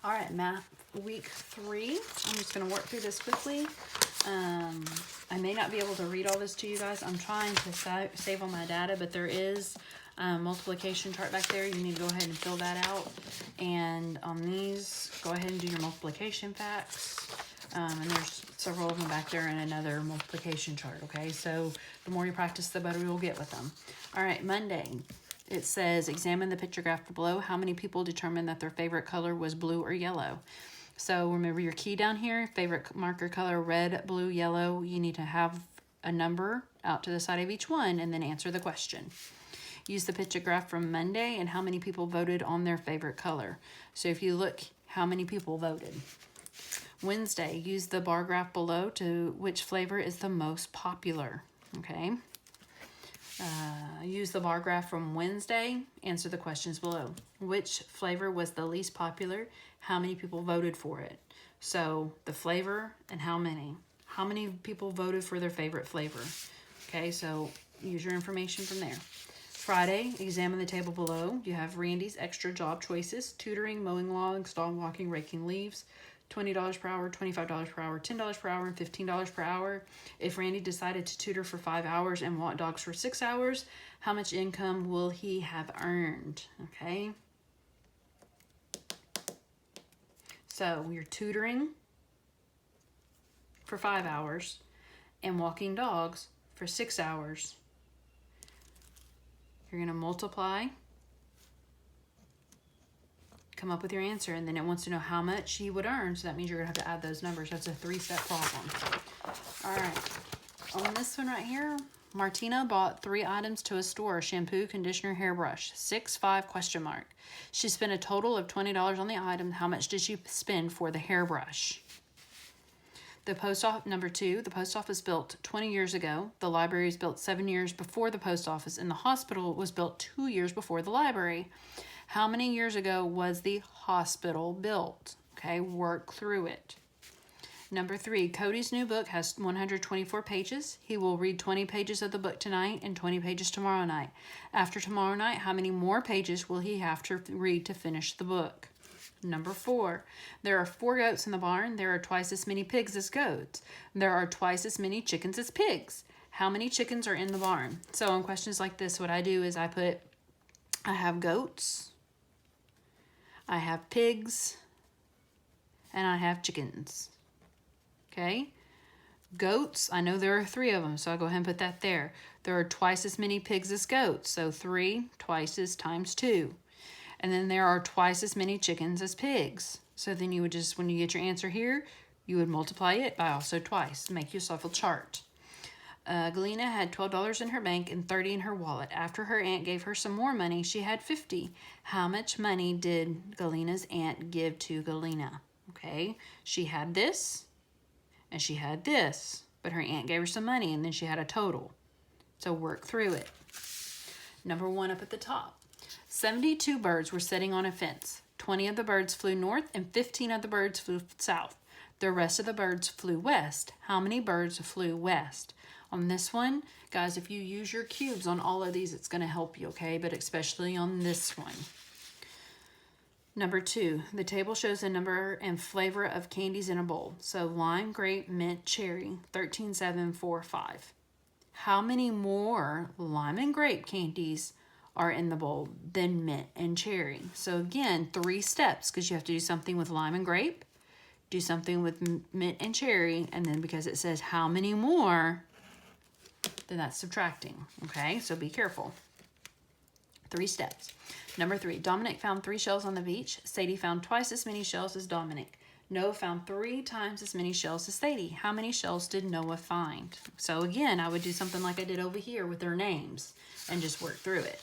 All right, math week 3. I'm just going to work through this quickly. I may not be able to read all this to you guys. I'm trying to save all my data, but there is a multiplication chart back there. You need to go ahead and fill that out. And on these, go ahead and do your multiplication facts. And there's several of them back there in another multiplication chart, okay? So the more you practice, the better you'll get with them. All right, Monday. It says, examine the picture graph below. How many people determined that their favorite color was blue or yellow? So remember your key down here, favorite marker color, red, blue, yellow. You need to have a number out to the side of each one and then answer the question. Use the picture graph from Monday and how many people voted on their favorite color. So if you look, how many people voted? Wednesday, use the bar graph below to which flavor is the most popular, okay? Use the bar graph from Wednesday. Answer the questions below. Which flavor was the least popular? How many people voted for it? So the flavor and how many. How many people voted for their favorite flavor? Okay, so use your information from there. Friday, examine the table below. You have Randy's extra job choices: tutoring, mowing lawns, dog walking, raking leaves. $20 per hour, $25 per hour, $10 per hour, and $15 per hour. If Randy decided to tutor for 5 hours and walk dogs for 6 hours, how much income will he have earned? Okay. So you're tutoring for 5 hours and walking dogs for 6 hours. You're going to multiply, come up with your answer, and then it wants to know how much he would earn, so that means you're going to have to add those numbers. That's a 3-step problem. All right, on this one right here, Martina bought 3 items to a store: shampoo, conditioner, hairbrush. 6, 5, question mark. She spent a total of $20 on the item. How much did she spend for the hairbrush? The post office, number 2, the post office built 20 years ago. The library was built 7 years before the post office, and the hospital was built 2 years before the library. How many years ago was the hospital built? Okay, work through it. Number 3, Cody's new book has 124 pages. He will read 20 pages of the book tonight and 20 pages tomorrow night. After tomorrow night, how many more pages will he have to read to finish the book? Number 4, there are 4 goats in the barn. There are twice as many pigs as goats. There are twice as many chickens as pigs. How many chickens are in the barn? So on questions like this, what I do is I have goats, I have pigs, and I have chickens. Okay? Goats, I know there are 3 of them, so I'll go ahead and put that there. There are twice as many pigs as goats, so 3 twice as times 2. And then there are twice as many chickens as pigs. So then you would just, when you get your answer here, you would multiply it by also twice. Make yourself a chart. Galena had $12 in her bank and $30 in her wallet. After her aunt gave her some more money, she had $50. How much money did Galena's aunt give to Galena? Okay, she had this and she had this, but her aunt gave her some money and then she had a total. So work through it. Number 1 up at the top. 72 birds were sitting on a fence. 20 of the birds flew north and 15 of the birds flew south. The rest of the birds flew west. How many birds flew west? On this one, guys, if you use your cubes on all of these, it's going to help you, okay? But especially on this one. Number 2, the table shows the number and flavor of candies in a bowl. So lime, grape, mint, cherry, 13, 7, 4, 5. How many more lime and grape candies are in the bowl than mint and cherry? So again, 3 steps, because you have to do something with lime and grape, do something with mint and cherry, and then because it says how many more, then that's subtracting, okay? So be careful. 3 steps. Number 3, Dominic found 3 shells on the beach. Sadie found twice as many shells as Dominic. Noah found 3 times as many shells as Sadie. How many shells did Noah find? So again, I would do something like I did over here with their names and just work through it.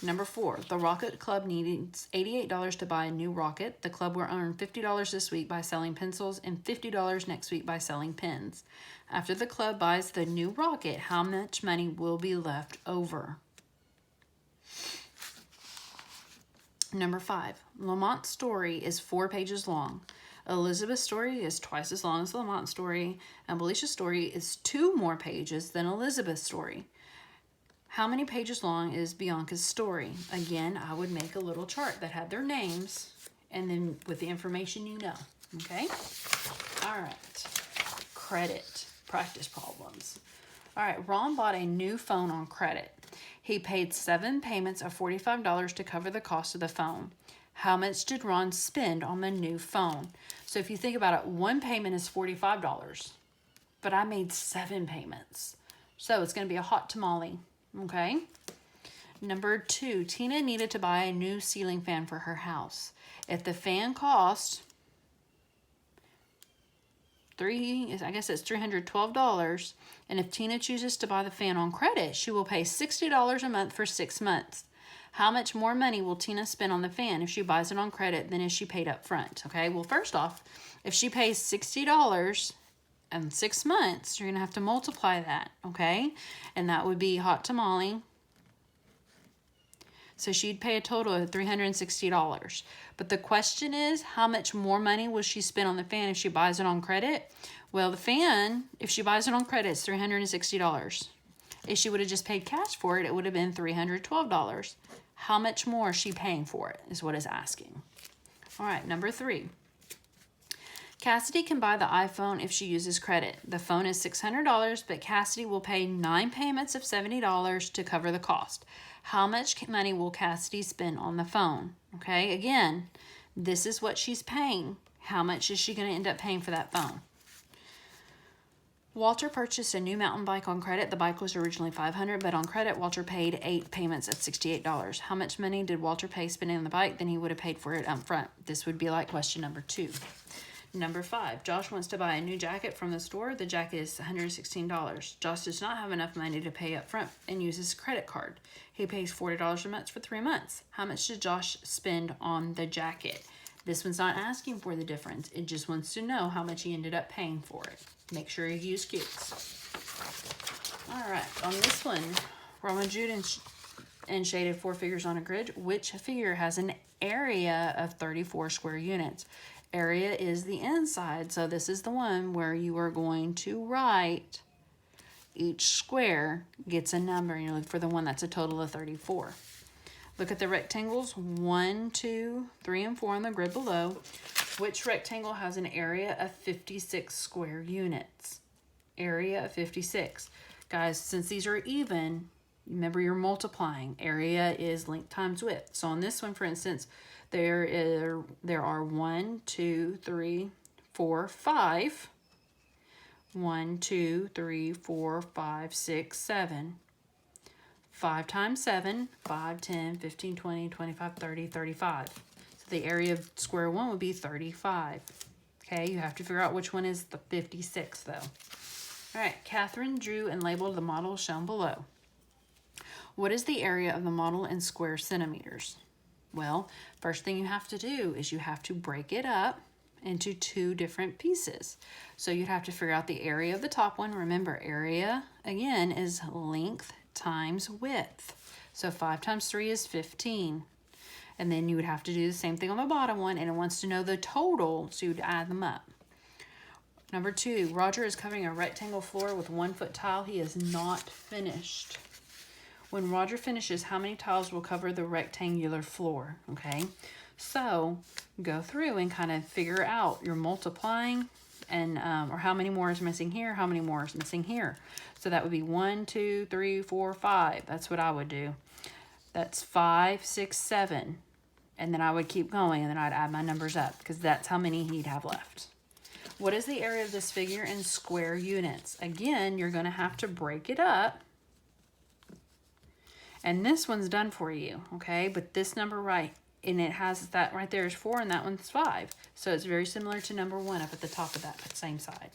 Number 4, the Rocket Club needs $88 to buy a new rocket. The club will earn $50 this week by selling pencils and $50 next week by selling pens. After the club buys the new rocket, how much money will be left over? Number 5, Lamont's story is 4 pages long. Elizabeth's story is twice as long as Lamont's story, and Belicia's story is 2 more pages than Elizabeth's story. How many pages long is Bianca's story? Again, I would make a little chart that had their names and then with the information you know, okay? All right, credit, practice problems. All right, Ron bought a new phone on credit. He paid 7 payments of $45 to cover the cost of the phone. How much did Ron spend on the new phone? So if you think about it, one payment is $45, but I made 7 payments. So it's going to be a hot tamale, okay? Number 2, Tina needed to buy a new ceiling fan for her house. If the fan cost $312, and if Tina chooses to buy the fan on credit, she will pay $60 a month for 6 months. How much more money will Tina spend on the fan if she buys it on credit than if she paid up front? Okay, well, first off, if she pays $60 in 6 months, you're going to have to multiply that, okay? And that would be hot tamale. So she'd pay a total of $360. But the question is, how much more money will she spend on the fan if she buys it on credit? Well, the fan, if she buys it on credit, it's $360. If she would have just paid cash for it, it would have been $312. How much more is she paying for it is what it's asking. All right, number 3. Cassidy can buy the iPhone if she uses credit. The phone is $600, but Cassidy will pay 9 payments of $70 to cover the cost. How much money will Cassidy spend on the phone? Okay, again, this is what she's paying. How much is she going to end up paying for that phone? Walter purchased a new mountain bike on credit. The bike was originally $500, but on credit, Walter paid 8 payments of $68. How much money did Walter pay spending on the bike than he would have paid for it up front? This would be like question number 2. Number 5, Josh wants to buy a new jacket from the store. The jacket is $116. Josh does not have enough money to pay up front and uses his credit card. He pays $40 a month for 3 months. How much did Josh spend on the jacket? This one's not asking for the difference. It just wants to know how much he ended up paying for it. Make sure you use cubes. All right, on this one, Roman Jude and shaded 4 figures on a grid. Which figure has an area of 34 square units? Area is the inside, so this is the one where you are going to write each square gets a number, and you look for the one that's a total of 34. Look at the rectangles 1, 2, 3, and 4 on the grid below. Which rectangle has an area of 56 square units? Area of 56. Guys, since these are even, remember you're multiplying. Area is length times width. So on this one, for instance, there are 1, 2, 3, 4, 5. 1, 2, 3, 4, 5, 6, 7. 5 times 7, 5, 10, 15, 20, 25, 30, 35. So the area of square 1 would be 35. Okay, you have to figure out which one is the 56 though. All right, Catherine drew and labeled the model shown below. What is the area of the model in square centimeters? Well, first thing you have to do is you have to break it up into 2 different pieces. So you'd have to figure out the area of the top one. Remember, area, again, is length times width. So 5 times 3 is 15. And then you would have to do the same thing on the bottom one, and it wants to know the total, so you'd add them up. Number 2, Roger is covering a rectangle floor with 1-foot tile. He is not finished. When Roger finishes, how many tiles will cover the rectangular floor? Okay, so go through and kind of figure out you're multiplying and or how many more is missing here, how many more is missing here. So that would be 1, 2, 3, 4, 5. That's what I would do. That's 5, 6, 7. And then I would keep going, and then I'd add my numbers up because that's how many he'd have left. What is the area of this figure in square units? Again, you're going to have to break it up. And this one's done for you, okay? But this number right, and it has that right there is 4, and that one's 5. So it's very similar to number 1 up at the top of that same side.